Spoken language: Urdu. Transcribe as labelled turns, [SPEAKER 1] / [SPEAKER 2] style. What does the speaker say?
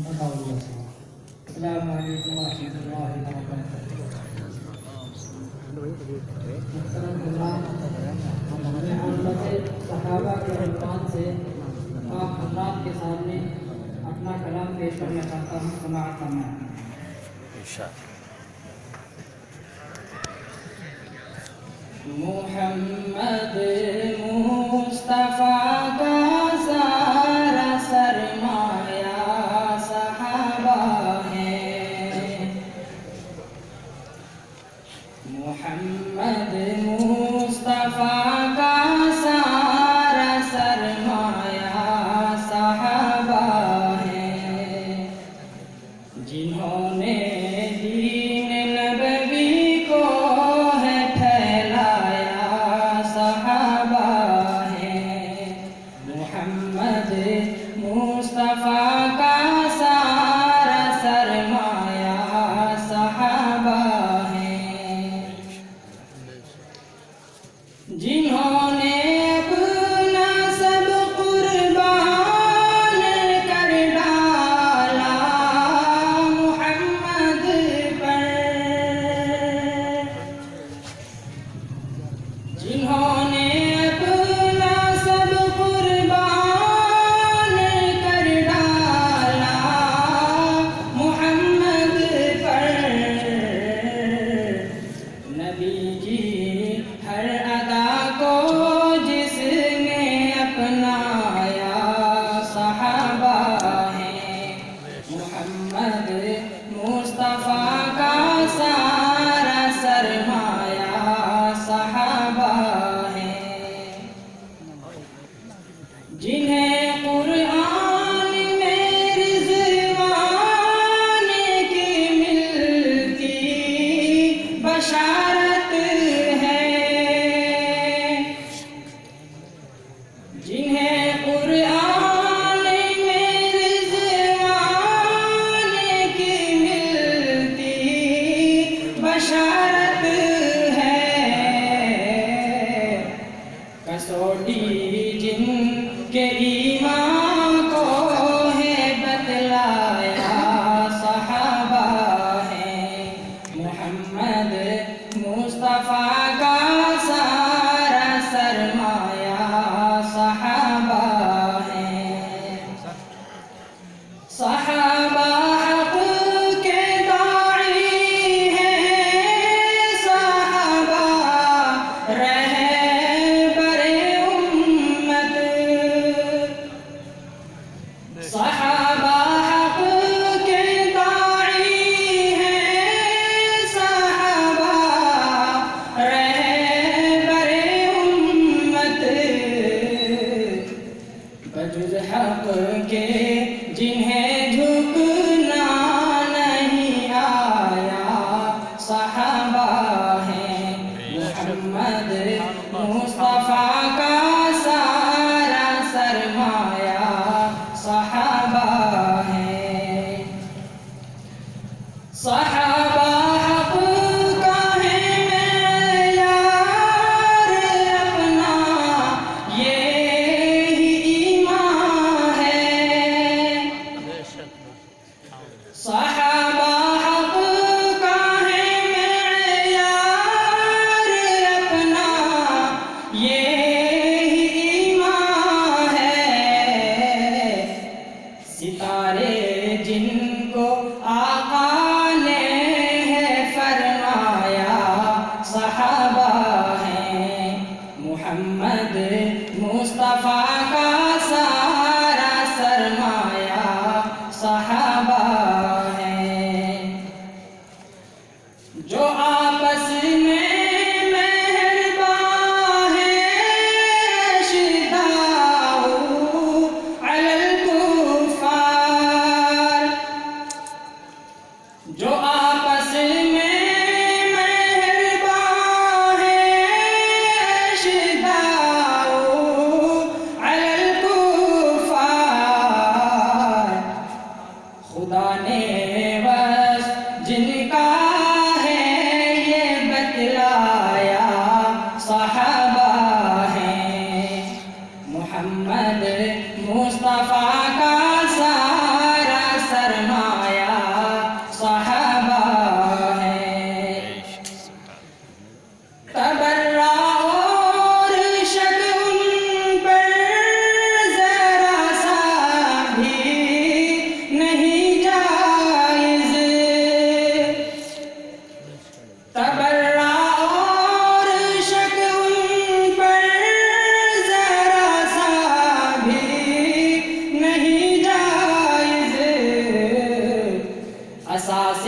[SPEAKER 1] السلام علیکم ورحمۃ اللہ وبرکاتہ۔ محترم حضرات، میں غربت صحابہ کے عنوان سے آپ حضرات کے سامنے اپنا کلام پیش کرنا چاہتا ہوں، سماعت فرمائیں۔ محمد مصطفیٰ کا سارا سرمایہ صحابہ ہے، محمد مصطفیٰ کا سارا سرمایہ صحابہ ہے، جنہوں نے دین نبوی کو ہے پھیلایا صحابہ ہے، محمد مصطفیٰ کا سارا سرمایہ صحابہ ہے، جنہوں نے اپنا سب قربان کر ڈالا محمد پر، جنہوں نے اپنا سب قربان کر ڈالا محمد پر، نبی کی ہر ادا کو جس نے اپنایا صحابہ ہے، محمد مصطفیٰ کا سارا سرمایہ صحابہ ہے، جنہیں قرآن میں رضوان کی ملتی بشارت ہے، جنہیں قرآن میں رضوان کی ملتی بشارت ہے، کسوٹی جن کے ایمان کو ہے بتلایا صحابہ ہے، محمد مصطفیٰ کا سارا سرمایہ صحابہ ہے، صحابہ حق کے داعی ہیں، صحابہ رہبر امت، صحابہ حق کے داعی ہیں، صحابہ رہبر امت، بجز حق کے جنہیں جھکنا نہیں آیا صحابہ ہیں، محمد مصطفیٰ کا سارا سرمایہ صحابہ ہے، صحابہ حق کا ہے معیار اپنا یہی ایمان ہے، صحابہ حق کا ہے معیار اپنا یہی ایمان ہے، ستارے جن کو آقا نے ہے فرمایا صحابہ ہیں، محمد مصطفیٰ کا سارا سرمایہ صحابہ ہے، جو آپس میں مہربان ہیں، اشداء علی الکفار، جو آپس میں مہربان ہیں، اشداء علی الکفار، خدا نے بس جن کا ہے یہ بتلایا صحابہ ہیں، محمد مصطفیٰ کا سارا سرمایہ
[SPEAKER 2] نہیں جائز، تبرع اور شک ان پر ذرا سا بھی نہیں جائز، اساس